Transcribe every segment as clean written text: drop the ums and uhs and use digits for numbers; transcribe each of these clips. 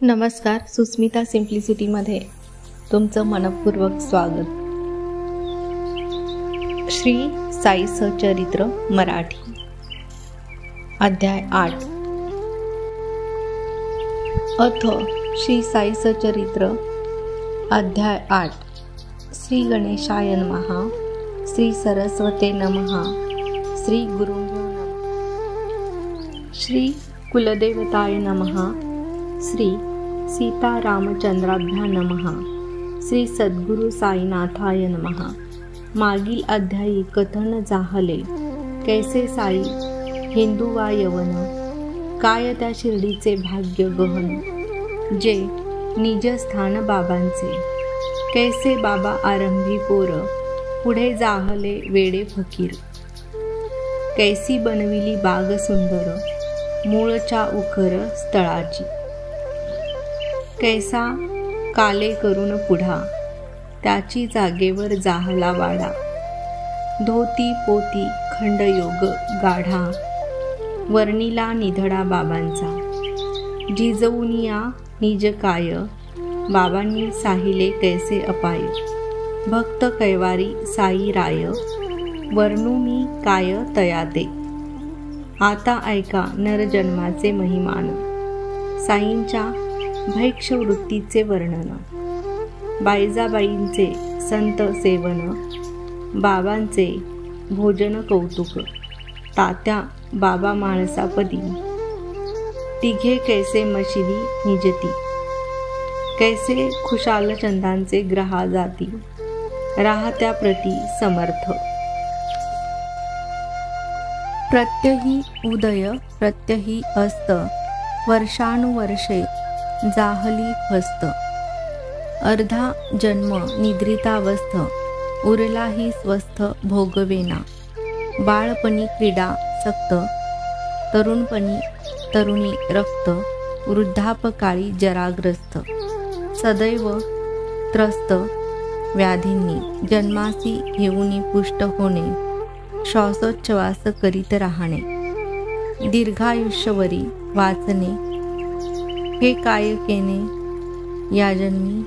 नमस्कार, सुस्मिता सिम्प्लिसिटीमध्ये तुमचं मनपूर्वक स्वागत. श्री साई सचरित्र मराठी अध्याय 8. अथ श्री साई सचरित्र अध्याय 8. श्री गणेशाय नमः. श्री सरस्वते नमः. श्री गुरुभ्यो नमः. श्री कुलदेवताय नमः. श्री सीतारामचंद्राभ्या नमः. श्री सद्गुरु साईनाथाय नमः. मागील अध्यायी कथन झाले. कैसे साई हिंदू वा यवन, काय त्या शिर्डीचे भाग्य गहन, जे निजस्थान बाबांचे. कैसे बाबा आरंभी पोर, पुढे जाहले वेडे फकीर. कैसी बनविली बाग सुंदर, मूळच्या उखर स्थळाची. कैसा काले करून पुढा, त्याची जागेवर जाहला वाडा. धोती पोती खंडयोग गाढा, वर्णिला निधडा बाबांचा. जिजवुनिया निज काय, बाबांनी साहिले कैसे अपाय. भक्त कैवारी साई राय, वर्णू मी काय तयाते. आता ऐका नरजन्माचे महिमान, साईंच्या भैक्ष वृत्तीचे वर्णन. बायजाबाईंचे संत सेवन, बाबांचे भोजन कौतुक. तात्या बाबा माणसापदी, तिघे कैसे मशिदी निजती. कैसे खुशाल चंदांचे ग्रहा जाती, राहत्या प्रती समर्थ. प्रत्यही उदय प्रत्यही अस्त, वर्षानुवर्षे जाहली फस्त. अर्धा जन्म निद्रितावस्थ, उरलाही स्वस्थ भोगवेना. बाळपणी क्रीडा सक्त, तरुणपणी तरुणी रक्त. वृद्धापकाळी जराग्रस्त, सदैव त्रस्त व्याधींनी. जन्मासी घेऊनी पुष्ट होणे, श्वासोच्छवास करीत राहणे. दीर्घायुष्यवरी वाचणे, हे काय केने या जन्मी.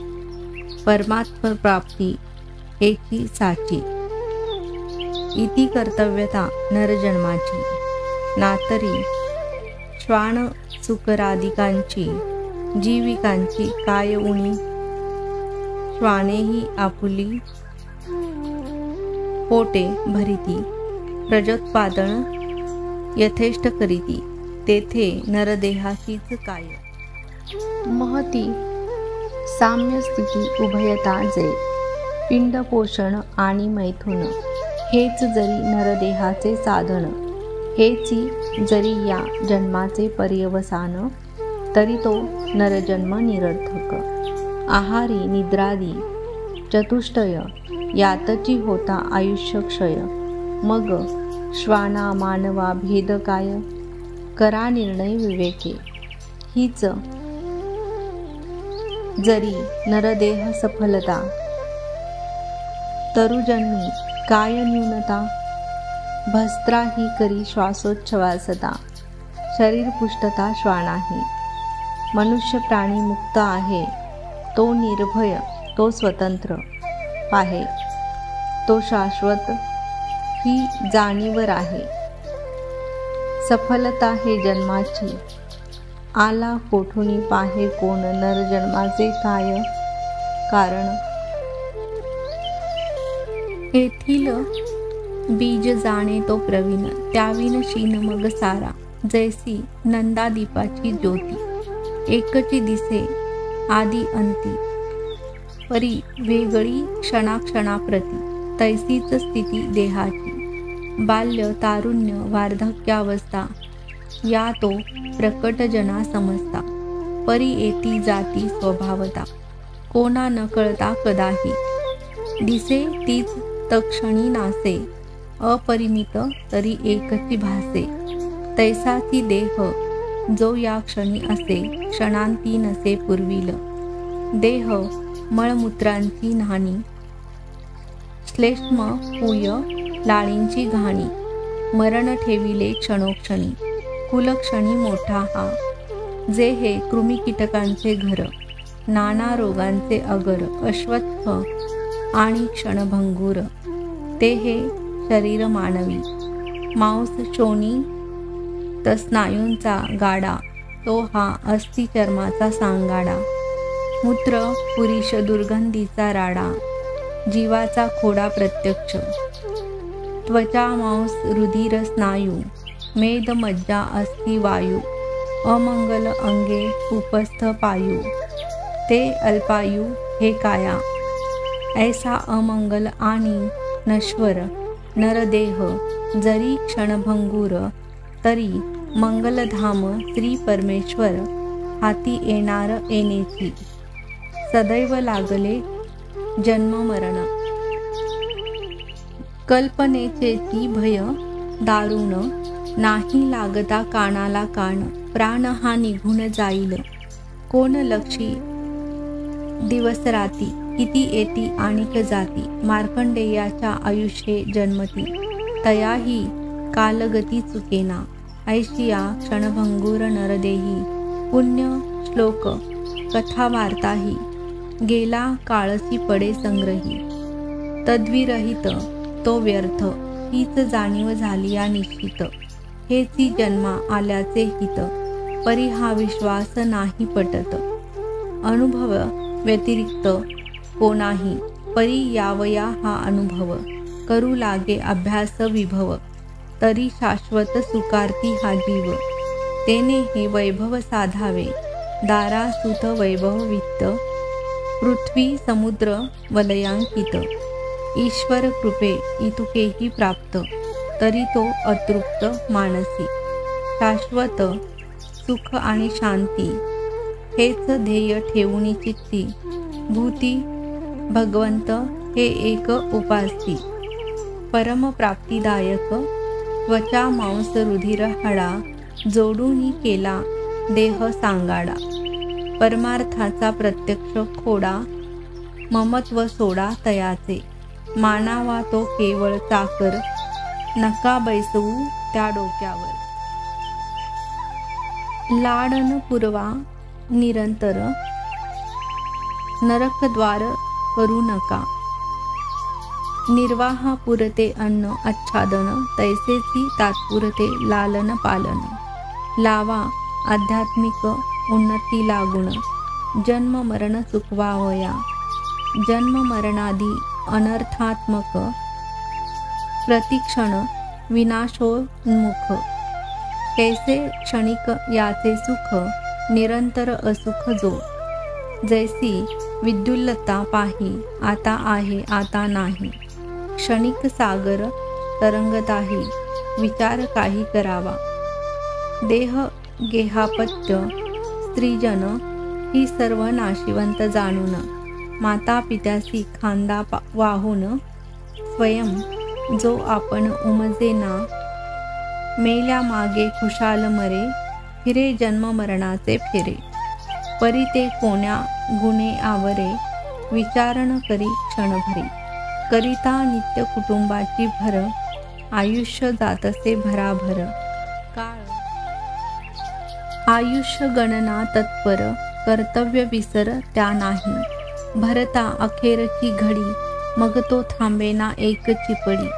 परमात्म प्राप्ती हेची साची, इति कर्तव्यता नरजन्माची. नातरी श्वान सुकरादिकांची, जीविकांची काय उणी. श्वानेही आपुली पोटे भरिती, प्रजोत्पादन यथेष्ट करीती. तेथे नरदेहाचीच काय. महती साम्य स्थिती उभयता जे, पिंड पोषण आणि मैथुन. हेच जरी नरदेहाचे साधन, हेची जरी या जन्माचे पर्यवसान, तरी तो नरजन्म निरर्थक. आहारी निद्रादी चतुष्टय, यातची होता आयुष्यक्षय. मग श्वाना मानवा भेद काय, करा निर्णय विवेके. हीच जरी नरदेह सफलता, तरुजन्मी काय न्यूनता. भस्त्रा ही करी श्वासोच्छवासता, शरीर पुष्टता श्वानाही. मनुष्य प्राणी मुक्त आहे, तो निर्भय तो स्वतंत्र. पाहे तो शाश्वत ही जाणीवर आहे. सफलता हे जन्माची, आला कोठुनी पाहे कोण. नरजन्माचे काय कारण, येथील बीज जाणे तो प्रवीण. त्याविन शीन मग सारा, जैसी नंदादीपाची ज्योती. एकची दिसे आदी अंती, परी वेगळी क्षणाक्षणाप्रती. तैसीच स्थिती देहाची, बाल्य तारुण्य वार्धक्यावस्था. या तो प्रकट जना समजता, परी येती जाती स्वभावता. कोणा न कळता कदाही, दिसे तीच तक्षणी नासे. अपरिमित तरी एकची भासे, तैसाची देह जो या क्षणी असे. क्षणांती नसे पूर्वील, देह मळमूत्रांची न्हाणी. श्लेष्म पूय लाळींची घाणी, मरण ठेविले क्षणोक्षणी. कुलक्षणी मोठा हा, जे हे कृमी कीटकांचे घर, नाना रोगांचे अगर, अश्वत्थ आणि क्षणभंगूर, ते हे शरीर मानवी. मांस शोणी त स्नायूंचा गाडा, तो हा अस्थि चर्माचा सांगाडा. मूत्र पुरीश दुर्गंधीचा राडा, जीवाचा खोडा प्रत्यक्ष. त्वचा मांस रुधिर स्नायू, मेद मज्जा अस्थि वायू. अमंगल अंगे उपस्थ पायू, ते अल्पायू हे काया. ऐसा अमंगल आणि नश्वर नरदेह, जरी क्षणभंगूर, तरी मंगलधाम श्री परमेश्वर. हाती येणार येणेची, सदैव लागले जन्म मरण. कल्पनेचेची भय दारुण, नाही लागता कानाला कान. प्राण हा निघून जाईल, कोण लक्षी दिवस राती. किती येती आणिक जाती, मार्कंडेयाच्या आयुष्ये जन्मती. तयाही कालगती चुकेना, ऐशिया क्षणभंगूर नरदेही. पुण्य श्लोक कथा वार्ताही, गेला काळसी पडे संग्रही. तद्विरहित तो व्यर्थ, हीच जाणीव झाली या निश्चित. हेची जन्मा आल्याचे हित, परी हा विश्वास नाही पटत. अनुभव व्यतिरिक्त कोणाही, परी यावया हा अनुभव. करू लागे अभ्यास विभव, तरी शाश्वत सुकार्ती हा जीव. तेने हे वैभव साधावे, दारासुत वैभव वित्त. पृथ्वी समुद्र वलयांकित, ईश्वर कृपे इतुकेही प्राप्त. तरी तो अतृप्त मानसी, शाश्वत सुख आणि शांती. हेच ध्येय ठेवूनी चित्ती, भूती भगवंत हे एक उपासी. परमप्राप्तिदायक त्वचा मांस रुधिर हाडा, जोडूनी केला देह सांगाडा. परमार्थाचा प्रत्यक्ष खोडा, ममत्व सोडा तयाचे. मानावा तो केवळ चाकर, नका बैसवू त्या डोक्यावर. लाडन पुरवा निरंतर, नरकद्वार करू नका. निर्वाहा पुरते अन्न आच्छादन, तैसेची तात्पुरते लालन पालन. लावा आध्यात्मिक उन्नती लागुण, जन्म मरण चुकवावया. जन्म मरणादी अनर्थात्मक, प्रतिक्षण विनाशोन्मुख. कैसे क्षणिक याचे सुख, निरंतर असुख जो. जैसी विद्युल्लता पाही, आता आहे आता नाही. क्षणिक सागर तरंगताही, विचार काही करावा. देह गेहापत्य स्त्रीजन, ही सर्व नाशिवंत जाणून. माता पित्यासी खांदा वाहून, स्वयं जो आपण उमजेना. मेल्या मागे खुशाल मरे, फिरे जन्म मरणाचे फेरे. परी ते कोण्या गुणे आवरे, विचारण करी क्षणभरी. करिता नित्य कुटुंबाची भर, आयुष्य जातसे भराभर. काळ आयुष्य गणना तत्पर, कर्तव्य विसर त्या नाही. भरता अखेरची घडी, मग तो थांबेना एक चिपडी.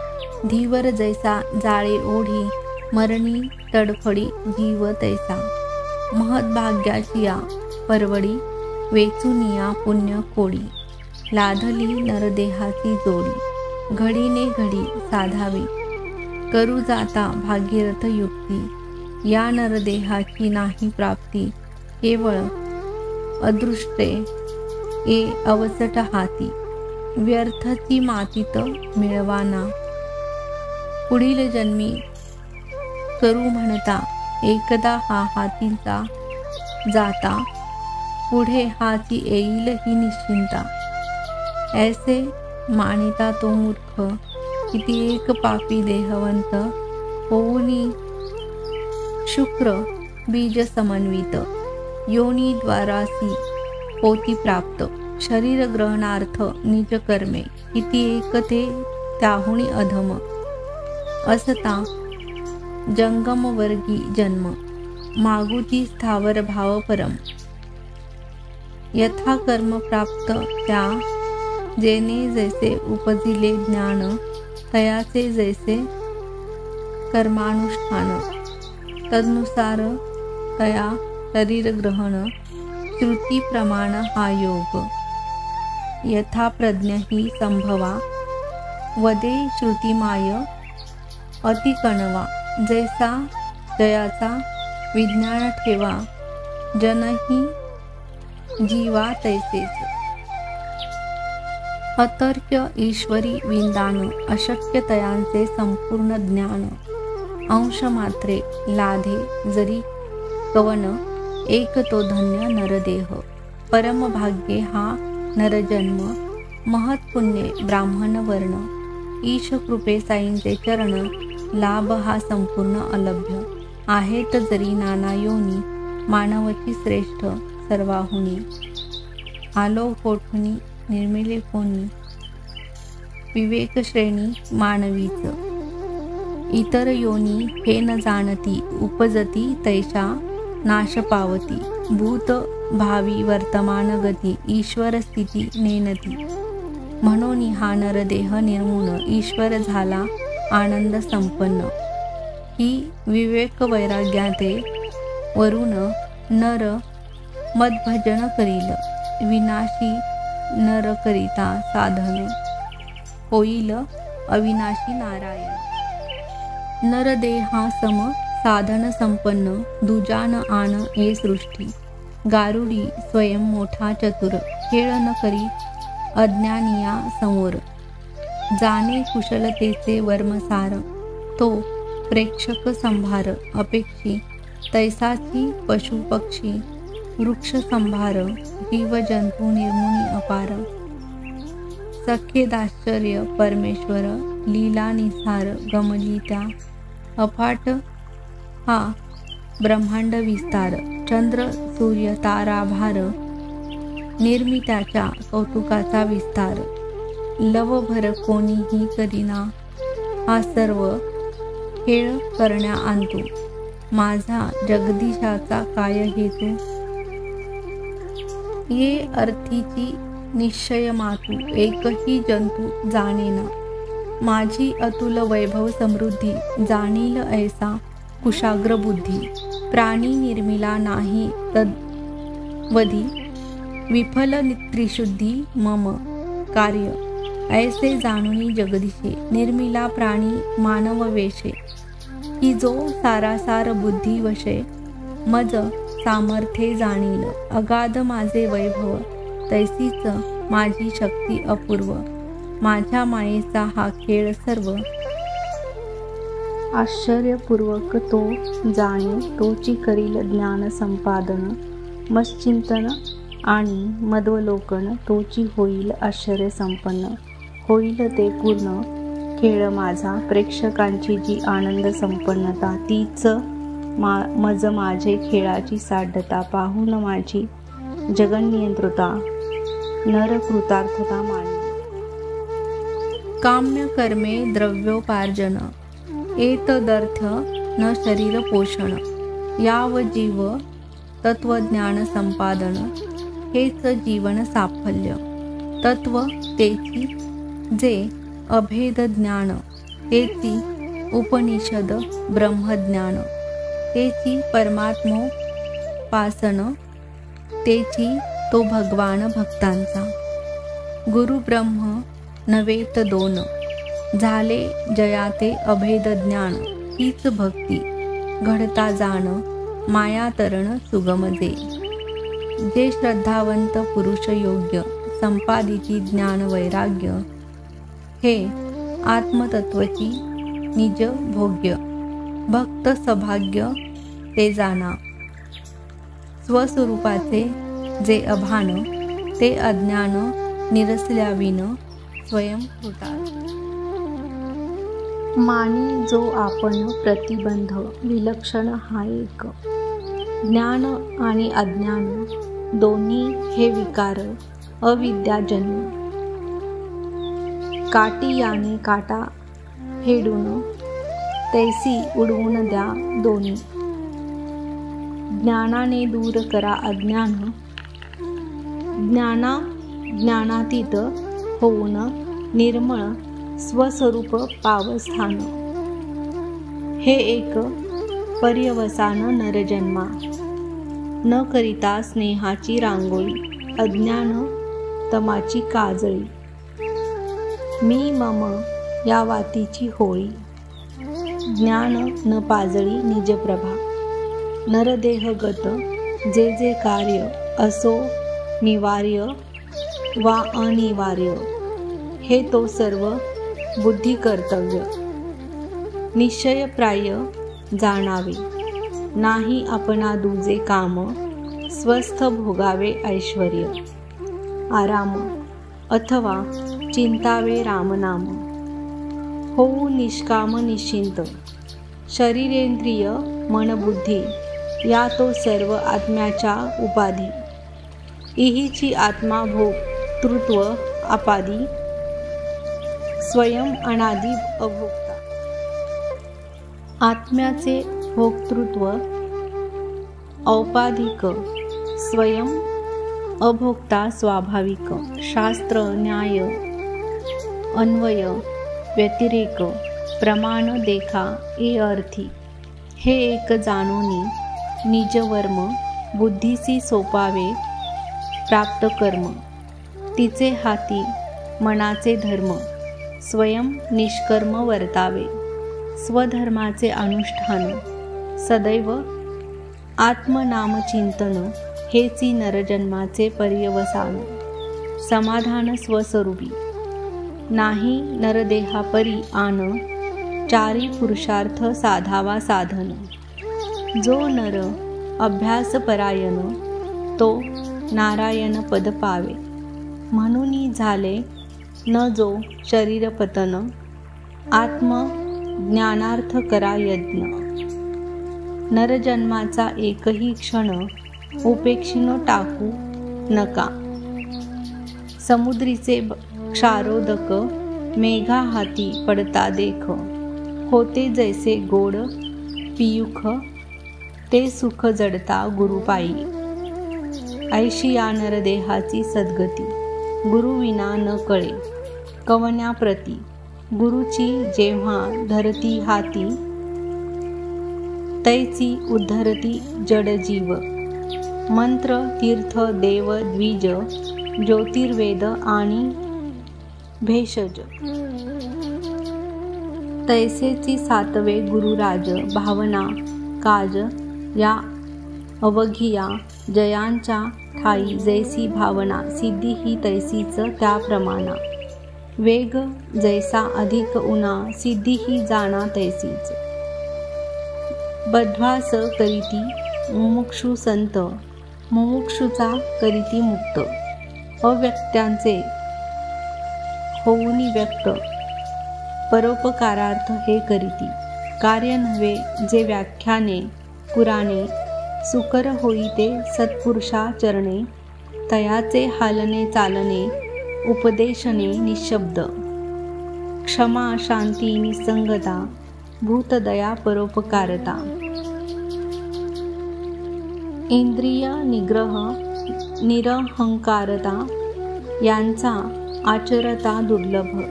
धीवर जैसा जाळे ओढी, मरणी तडफडी जीव तैसा. महद्भाग्याची या परवडी, वेचुनिया पुण्य कोडी. लाधली नरदेहाची जोडी, घडीने घडी साधावी. करू जाता भागीरथ युक्ती, या नरदेहाची नाही प्राप्ती. केवळ अदृष्टे ए अवचट हाती, व्यर्थची मातीत मिळवाना. पुढील जन्मी करू म्हणता, एकदा हा हातीचा जाता. पुढे हाती येईल ही निश्चिंता. ऐसे मानिता तो मूर्ख, किती एक पापी देहवंत. होऊनी शुक्र बीज समन्वित, योनी द्वारासी होती प्राप्त. शरीर ग्रहणार्थ निज कर्मे, किती एक ते त्याहुनी अधम. असता जंगम वर्गी जन्म, मागुती स्थावर भाव परम. यथा कर्म प्राप्त त्या, जेणे जैसे उपजिले ज्ञान, तयाचे जैसे कर्मानुष्ठान. तदनुसार तया शरीर ग्रहण, श्रुती प्रमाण हा योग. यथा प्रज्ञ ही संभवा, वदे श्रुतिमाय अतिकणवा. जैसा जयाचा विज्ञान ठेवा, जनही जीवा तैसेच. अतर्क्य ईश्वरी विंदान, अशक्य तयांचे संपूर्ण ज्ञान. अंश मात्रे लाधे जरी कवन, एक तो धन्य नरदेह. परम भाग्ये हा नरजन्म, महत्पुण्ये ब्राह्मण वर्ण. ईश कृपे साईंचे चरण, लाभ हा संपूर्ण अलभ्य. आहेत जरी नाना योनी, मानवची श्रेष्ठ सर्वाहुनी. आलो कोठुनी निर्मिले कोणी, विवेक श्रेणी मानवीच. इतर योनी हे न जाणती, उपजती तैशा नाश पावती. भूत भावी वर्तमान गती, ईश्वर स्थिती नेनती. म्हणून हा नरदेह निर्मून, ईश्वर झाला आनंद संपन्न. ही विवेक वैराग्याते वरून, नर मदभजन करील. विनाशी नर करिता साधन, होईल अविनाशी नारायण. नरदेहा सम साधन संपन्न, दुजान आन ए सृष्टी. गारुडी स्वयं मोठा चतुर, खेळ न करी अज्ञानिया समोर. जाणे कुशलतेचे वर्मसार, तो प्रेक्षक संभार. अपेक्षी तैसाची पशुपक्षी, वृक्ष संभार. जीव जंतू निर्मुनी अपार. सख्येदाश्चर्य परमेश्वर, लीला निसार गमली त्या. अफाट हा ब्रह्मांड विस्तार, चंद्र सूर्य ताराभार. निर्मित्याच्या कौतुकाचा विस्तार, लवभर कोणीही करीना. हा सर्व खेळ करण्या आणतो, माझा जगदीशाचा काय हेतू. ये अर्थीची निश्चय मातू, एकही जंतू जाणेना. माझी अतुल वैभव समृद्धी, जाणील ऐसा कुशाग्र बुद्धी. प्राणी निर्मिला नाही तद्वधी, विफल त्रिशुद्धी मम कार्य. ऐसे जाणुनी जगदीशे, निर्मिला प्राणी मानव वेशे. ही जो सारासार बुद्धी वशे, मज सामर्थ्ये जाणील. अगाध माझे वैभव, तैसीच माझी शक्ती अपूर्व. माझ्या मायेचा हा खेळ सर्व, आश्चर्यपूर्वक तो जाणे. तोची करील ज्ञान संपादन, मश्चिंतन आणि मध्वलोकन. तोची होईल आश्चर्य संपन्न, होईल ते पूर्ण खेळ माझा. प्रेक्षकांची जी आनंद संपन्नता, तीच मज माझे खेळाची साध्यता. पाहून माझी जगन्नियंत्रिता, नर कृतार्थता मानी. काम्य कर्मे द्रव्योपार्जन, एतदर्थ न शरीर पोषण. याव जीव तत्वज्ञान संपादन, हेच जीवन साफल्य. तत्व तेची जे अभेद ज्ञान, तेची उपनिषद ब्रह्मज्ञान. तेची परमात्मोपासन, तेची तो भगवान भक्तांचा. गुरु ब्रह्म नवेत दोन, झाले जयाते अभेद ज्ञान. हीच भक्ती घडता जाण, मायातरण सुगमजे. जे श्रद्धावंत पुरुष योग्य, संपादिती ज्ञान वैराग्य. हे आत्मतत्वची निज भोग्य, भक्त सभाग्य ते जाणा. स्वस्वरूपाचे जे अभान, ते अज्ञान निरसल्याविन स्वयं कृतार्थ. मानी जो आपण प्रतिबंध, विलक्षण हा एक. ज्ञान आणि अज्ञान दोन्ही हे विकार, अविद्याजन्य. काटी याने काटा फेडून, तैसी उडवून द्या दोन्ही. ज्ञानाने दूर करा अज्ञान, ज्ञानातीत होऊन निर्मळ स्वस्वरूप पावस्थान. हे एक पर्यवसान नरजन्मा, न करिता स्नेहाची रांगोळी, अज्ञान तमाची काजळी. मी मम या वातीची होळी, ज्ञान न पाजळी निजप्रभा. नरदेहगत जे जे कार्य, असो निवार्य वा अनिवार्य, हे तो सर्व बुद्धी कर्तव्य. निश्चयप्राय जाणावे, नाही आपणा दुजे काम, स्वस्थ भोगावे ऐश्वर्य आराम, अथवा चिंतावे रामनाम. होऊ निष्काम निश्चिंत, शरीरेंद्रिय मनबुद्धी या तो सर्व आत्म्याच्या उपाधी. इहीची आत्मा भोक्तृत्व आपादी, स्वयं अनादि अभोक्ता. आत्म्याचे भोक्तृत्व औपाधिक, स्वयं अभोक्ता स्वाभाविक. शास्त्र न्याय अन्वय व्यतिरेक प्रमाण देखा ए अर्थी. हे एक जाणोनी निजवर्म बुद्धीसी सोपावे प्राप्त कर्म. तिचे हाती मनाचे धर्म, स्वयं निष्कर्म वर्तावे. स्वधर्माचे अनुष्ठान सदैव आत्मनामचिंतन, हेची नरजन्माचे पर्यवसान. समाधान स्वस्वरूपी, नाही नरदेहापरी आन, चारी पुरुषार्थ साधावा साधन. जो नर अभ्यासपरायण, तो नारायण पद पावे. म्हणूनी झाले न जो शरीरपतन, आत्म ज्ञानार्थ करा यज्ञ. नरजन्माचा एकही क्षण उपेक्षिनो टाकू नका. समुद्रीचे क्षारोदक मेघा हाती पडता देख. होते जैसे गोड पियुख, ते सुख जडता गुरुपायी. ऐशी या नरदेहाची सद्गती, गुरुविना न कळे कवन्याप्रती. गुरुची जेव्हा धरती हाती, तैची उद्धरती जडजीव. मंत्र तीर्थ देव द्विज, ज्योतिर्वेद आणि भेषज. तैसेची सातवे गुरुराज, भावना काज या अवघिया. जयांच्या ठाई जैसी भावना, सिद्धी ही तैसीच त्या प्रमाणा. वेग जैसा अधिक उना, सिद्धी ही जाणा तैसीच. बध्वास करीती मुमुक्षु संत, मुमुक्षुचा करीती मुक्त. अव्यक्त्यांचे होऊनी व्यक्त, परोपकारार्थ हे करीती. कार्य नव्हे जे व्याख्याने पुराणे, सुकर होई ते सत्पुरुषा चरणे. तयाचे हालने चालणे, उपदेशने निशब्द. क्षमा शांती निसंगता, भूतदया परोपकारता. इंद्रिय निग्रह निरहंकारता, यांचा आचरता दुर्लभ.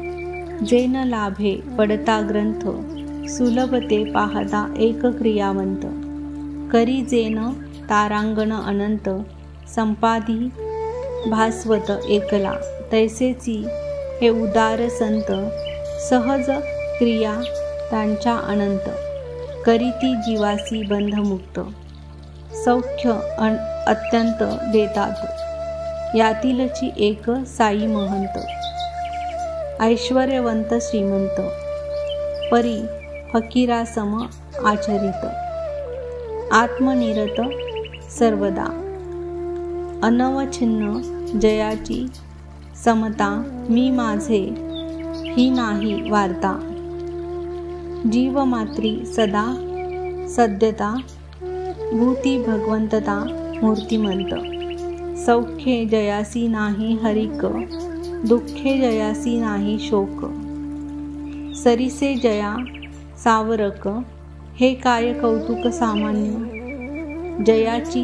जे न लाभे पडता ग्रंथ, सुलभते पाहता एक क्रियावंत. करी जेन तारांगण अनंत, संपादी भास्वत एकला. तैसेची हे उदार संत, सहज क्रिया त्यांच्या अनंत. करीती जीवासी बंधमुक्त, सौख्य अत्यंत देतात. यातीलची एक साई महंत. ऐश्वर्यवंत श्रीमंत, परी फकीरासम आचरित. आत्मनिरत सर्वदा, अनवच्छिन्न जयाची समता. मी माझे ही नाही वार्ता, जीवमात्री सदा सद्यता. भूती भगवंतता मूर्तिमंत. सौख्ये जयासी नाही हरिक, दुःखे जयासी नाही शोक. सरिसे जया सावरक, हे काय कौतुक सामान्य. जयाची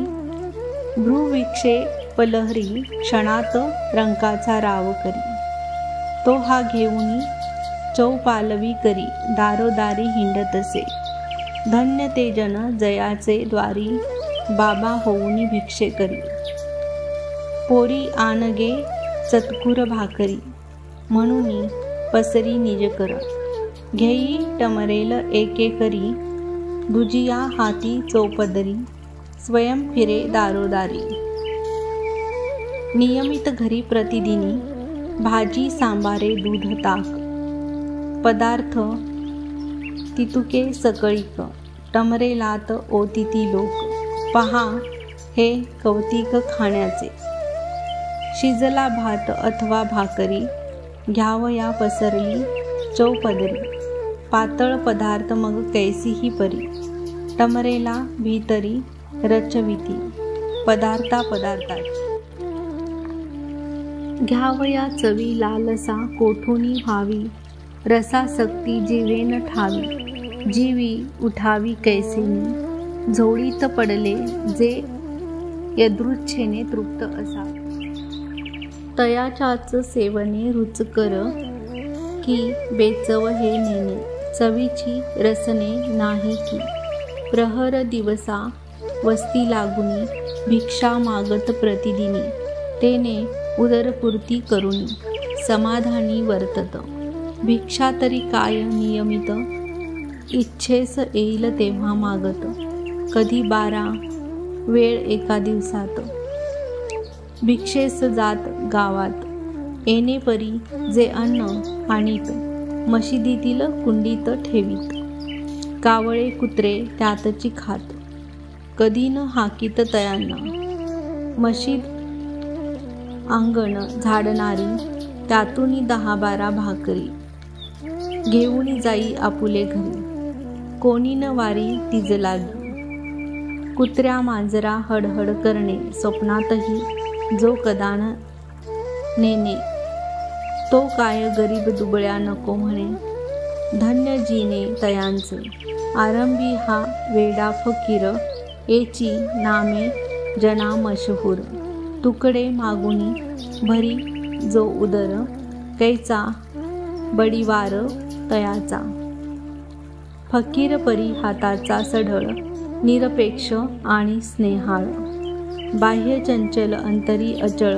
भ्रुविक्षे पलहरी, क्षणात रंकाचा राव करी. तो हा घेऊनी चौपालवी करी, दारोदारी हिंडतसे. धन्य ते जन जयाचे द्वारी, बाबा होऊनी भिक्षे करी. पोरी आणगे चतकुर भाकरी, म्हणूनी पसरी निज कर. घेई टमरेल एके करी, दुजिया हाती चौपदरी. स्वयं फिरे दारोदारी. नियमित घरी प्रतिदिनी, भाजी सांबारे दूध ताक. पदार्थ तितुके सकळीक, टमरेलात ओतिती लोक. पहा हे कौतिक खाण्याचे. शिजला भात अथवा भाकरी, घ्यावया पसरली चौपदरी. पातळ पदार्थ मग कैसीही परी, टमरेला भीतरी रचविती. पदार्था पदार्थाची घ्यावया चवी लालसा, कोठुनी व्हावी रसासक्ती. जीवेन ठावी, जीवी उठावी कैसेनी. झोळीत पडले जे यदृच्छेने तृप्त असावे. तयाच्याच सेवने रुचकर, की बेचव हे नेणे. चवीची रसने नाही की, प्रहर दिवसा वस्ती लागुनी. भिक्षा मागत प्रतिदिनी, तेने उदरपूर्ती करुणी. समाधानी वर्तत, भिक्षा तरी काय नियमित. इच्छेस येईल तेव्हा मागत, कधी 12 वेळ एका दिवसात. भिक्षेस जात गावात, येणे परी जे अन्न आणीत. मशिदीतील कुंडीत ठेवीत, कावळे कुत्रे त्यातची खात. कधी न हाकीत तयांना, मशीद अंगण झाडणारी. त्यातूनी 10-12 भाकरी, घेऊनी जाई आपुले घरी. कोणी न वारी तिज लागी, कुत्र्या मांजरा हडहड करणे. स्वप्नातही जो कदान नेणे, तो काय गरीब दुबळ्या नको म्हणे. धन्य जीने तयांचे, आरंभी हा वेडा फकीर. एची नामे जना मशहूर. तुकडे मागुनी भरी जो उदर, कैचा बडीवार तयाचा. फकीर परी हाताचा सढळ, निरपेक्ष आणि स्नेहाळ. बाह्य चंचल अंतरी अचळ,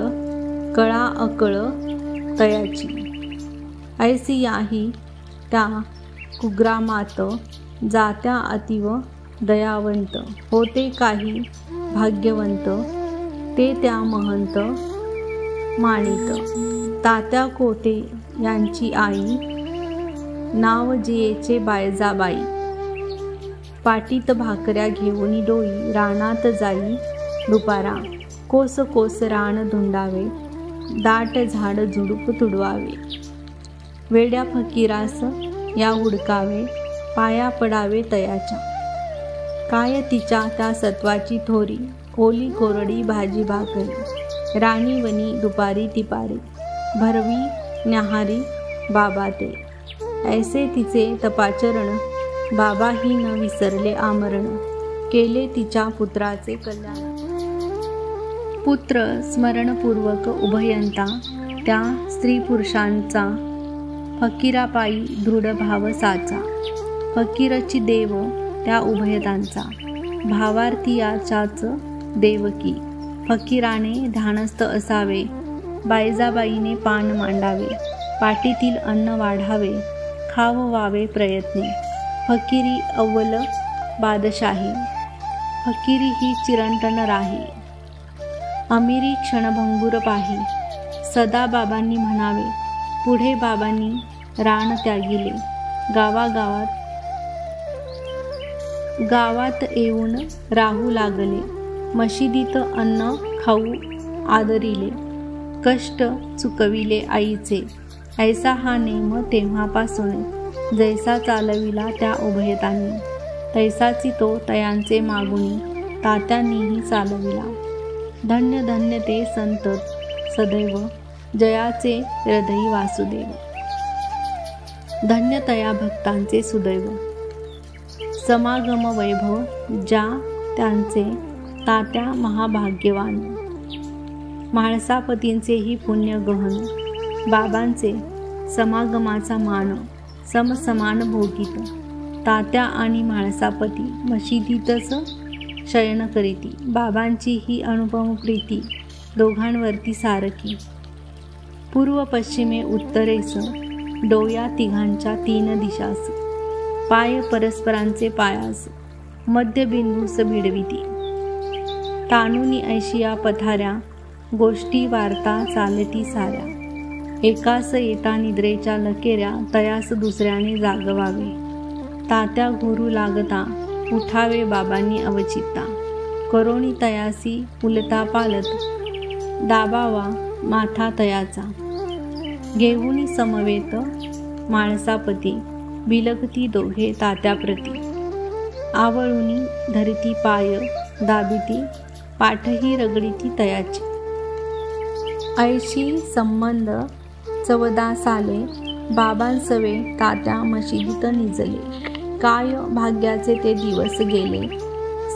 कळा अकळ तयाची. ऐसी याही त्या कुग्रामात, जात्या अतिव दयावंत. होते काही भाग्यवंत, ते त्या महंत माणित. तात्या कोते यांची आई, नाव जियेचे बायजाबाई. पाटीत भाकऱ्या घेऊनी डोई, रानात जाई दुपारा. कोस कोस रान धुंडावे, दाट झाड झुडूप तुडवावे. वेड्या फकीरास या हुडकावे, पाया पडावे तयाच्या. काय तिच्या त्या सत्वाची थोरी, ओली कोरडी भाजी भाकरी. राणी वनी दुपारी तिपारी, भरवी न्याहारी बाबा ते. ऐसे तिचे तपाचरण, बाबाही न विसरले आमरण. केले तिच्या पुत्राचे कल्याण. पुत्र स्मरणपूर्वक उभयंता, त्या स्त्री पुरुषांचा. फकीरापायी दृढ भाव साचा, फकीरची देव त्या उभयतांचा. भावार्थीयाचाच देवकी, फकीराने धानस्थ असावे. बायजाबाईने पान मांडावे, पाटीतील अन्न वाढावे. खाववावे प्रयत्ने, फकीरी अव्वल बादशाही. फकीरी ही चिरंतन राही, अमिरी क्षणभंगूर पाही. सदा बाबांनी म्हणावे, पुढे बाबांनी रान त्यागिले. गावात येऊन राहू लागले. मशिदीत अन्न खाऊ आदरिले. कष्ट चुकविले आईचे. ऐसा हा नेम तेव्हापासून, जैसा चालविला त्या उभयतांनी. तैसाची तो तयांचे मागुनी, तात्यांनीही चालविला. धन्य धन्य ते संत सदैव, जयाचे हृदयी वासुदेव. धन्य तया भक्तांचे सुदैव. समागम वैभव ज्या त्यांचे, तात्या महाभाग्यवान, म्हाळसापतींचेही पुण्य गहन, बाबांचे समागमाचा मान, समसमान भोगीत, तात्या आणि म्हाळसापती मशिदीतच शयन करीती, बाबांची ही अनुपम प्रीती दोघांवरती सारखी, पूर्व पश्चिमे उत्तरेस, डोया तिघांच्या तीन दिशास, पाय परस्परांचे पायास, मध्यबिंदूस भिडविती, तानुनी ऐशिया पथाऱ्या, गोष्टी वार्ता चालती साऱ्या, एकास येता निद्रेच्या लकेऱ्या, तयास दुसऱ्याने जागवावे, तात्या घोरू लागता, उठावे बाबांनी अवचिता, करोणी तयासी उलता पालत, दाबावा माथा तयाचा, घेऊनी समवेत म्हाळसापती, बिलगती दोघे तात्याप्रती, आवळुनी धरती पाय, दाबिती पाठही रगडीती तयाची, ऐशी संबंध 14 साले, बाबांसवे तात्या मशिदीत निजले, काय भाग्याचे ते दिवस गेले,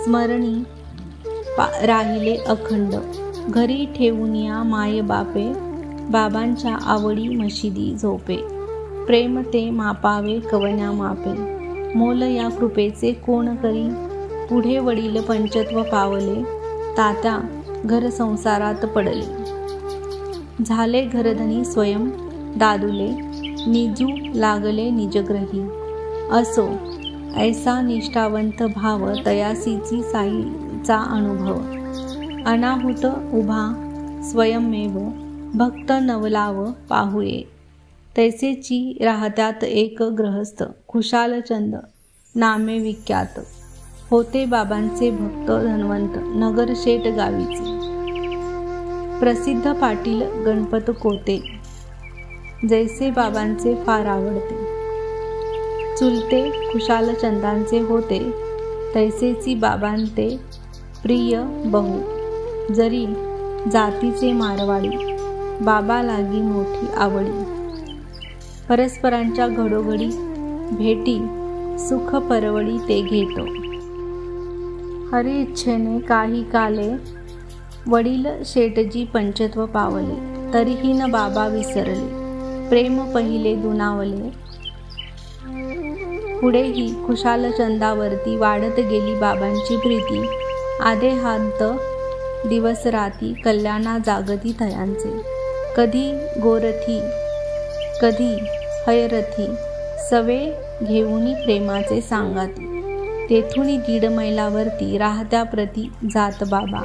स्मरणी राहिले अखंड, घरी ठेवूनिया माय बापे, बाबांच्या आवडी मशिदी झोपे, प्रेम ते मापावे कवन्या मापे, मोल या कृपेचे कोण करी, पुढे वडील पंचत्व पावले, तात्या घर संसारात पडले, झाले घरधनी स्वयं दादुले, निजू लागले निजग्रही, असो ऐसा निष्ठावंत भाव, तयासीची साईचा अनुभव, अनाहुत उभा स्वयंमेव, भक्त नवलाव पाहुये, तैसेची राहत्यात एक गृहस्थ, खुशालचंद नामे विख्यात, होते बाबांचे भक्त धनवंत, नगर शेट गावीचे, प्रसिद्ध पाटील गणपत कोते, जैसे बाबांचे फार आवडते, चुलते खुशालचंदांचे होते, तैसेची बाबांते प्रिय बहु, जरी जातीचे मारवाडी, बाबा लागी मोठी आवडी, परस्परांच्या घडोघडी भेटी, सुख परवडी ते घेतो, हरी इच्छेने काही काले, वडील शेटजी पंचत्व पावले, तरीही न बाबा विसरले, प्रेम पहिले दुनावले, पुढेही खुशालचंदावरती वाढत गेली बाबांची प्रीती, आदेहांत दिवस राती कल्याणा जागती तयांचे, कधी गोरथी कधी हैरथी, सवे घेऊनी प्रेमाचे सांगाती, तेथुनी 1.5 मैलावरती राहत्या प्रती जात बाबा,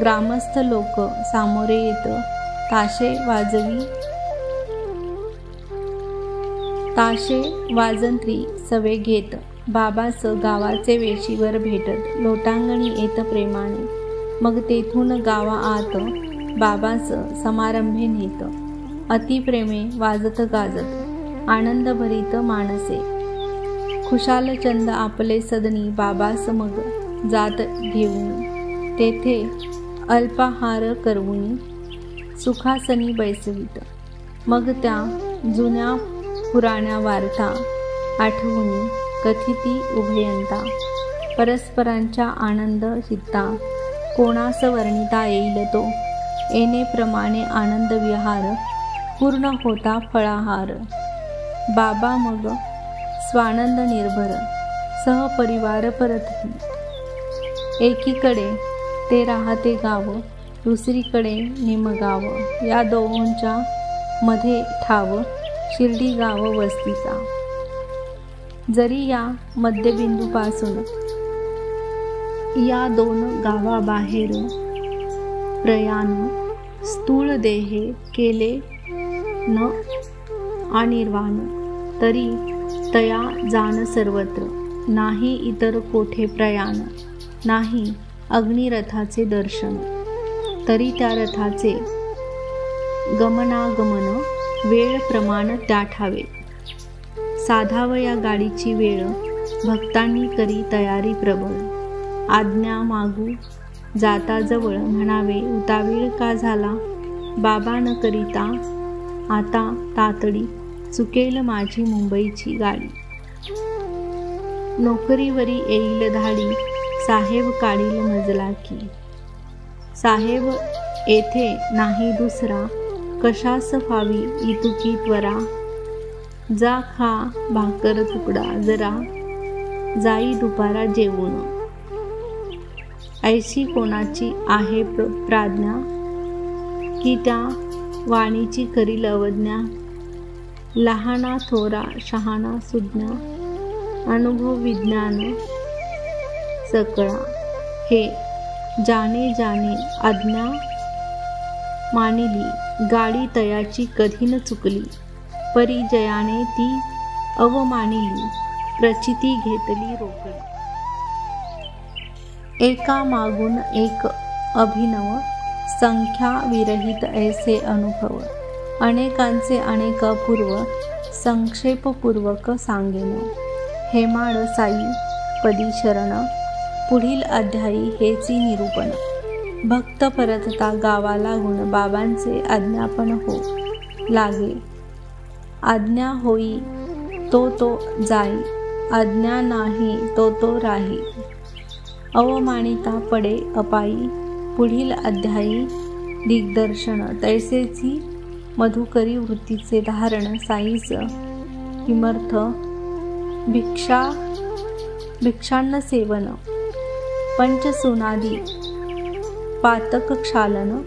ग्रामस्थ लोक सामोरे येत, ताशे वाजंत्री सवे घेत, बाबास गावाचे वेशीवर भेटत, लोटांगणी येत प्रेमाने, मग तेथून गावा आत बाबास समारंभे नेत, अतिप्रेमे वाजत गाजत, आनंद भरीत मानसे, खुशालचंद आपले सदनी बाबास मग जात घेऊन, तेथे अल्पाहार करवून, सुखासनी बैसवीत, मग त्या जुन्या पुराण्या वार्ता आठवून, कथिती उभयंता, परस्परांच्या आनंद चित्ता, कोणास वर्णिता येईल तो, येणेप्रमाणे आनंद विहार, पूर्ण होता फळाहार, बाबा मग स्वानंद निर्भर, सहपरिवार परतही, एकीकडे ते राहते गाव, दुसरीकडे निमगाव, या दोहोंच्या मध्ये ठाव, शिर्डी गाव वस्तीचा, जरी या मध्यबिंदूपासून या 2 गावाबाहेर प्रयाण, स्थूळ देहे केले न अनिर्वाण, तरी तया जाण सर्वत्र, नाही इतर कोठे प्रयाण, नाही अग्निरथाचे दर्शन, तरी त्या रथाचे गमनागमन, वेळ प्रमाण त्या ठावे, साधाव या गाडीची वेळ, भक्तांनी करी तयारी प्रबळ, आज्ञा मागू जाता जवळ, म्हणावे उतावीळ का झाला, बाबा न करिता आता तातडी, चुकेल माझी मुंबईची गाडी, नोकरीवरी येईल धाडी, साहेब काढील मजला की. साहेब येथे नाही दुसरा, कशास फावी इतुकी त्वरा. जा खा भाकर तुकडा जरा, जाई दुपारा जेवून. ऐशी कोणाची आहे प्राज्ञा, की त्या वाणीची करील अवज्ञा. लहाना थोरा शहाणा सुज्ञा, अनुभव विज्ञान सकळा. हे जाणे जाणे आज्ञा मानिली, गाडी तयाची कधी न चुकली. परिजयाने ती अवमानिली, प्रचिती घेतली रोकडी. एका मागून एक अभिनव, संख्या विरहित ऐसे अनुभव. अनेकांचे अनेक अपूर्व, संक्षेपपूर्वक सांगेन. हेमाड साई पदी शरण, पुढील अध्यायी हेची निरूपण. भक्त परतता गावा लागून, बाबांचे आज्ञापन हो लागे. आज्ञा होई तो जाई, आज्ञा नाही तो राही. अवमानिता पडे अपायी, पुढील अध्यायी दिग्दर्शन. तैसेची मधुकरी वृत्तीचे धारण. साईस किमर्थ भिक्षान्न सेवन, पंचसूनादी पातक क्षालन.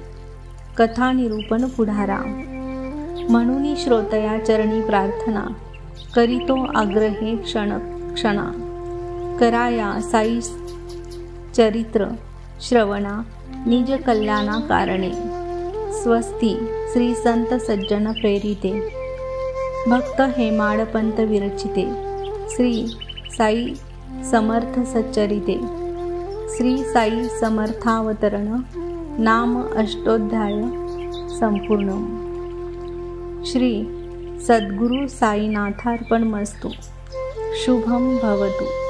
कथा निरूपण पुढारा. म्हणून श्रोतया चरणी प्रार्थना, करीतो आग्रहे क्षणा. कराया साई चरित्र श्रवणा, निज कल्याणा कारणे. स्वस्ती श्री संत सज्जन प्रेरिते, भक्त हेमाड पंत विरचिते. श्री साई समर्थ सच्चरिते. श्री साई समर्थावतरण. नाम अष्टोध्याय संपूर्ण. श्री सद्गुरु साईनाथार्पणमस्तु. शुभम भवतु.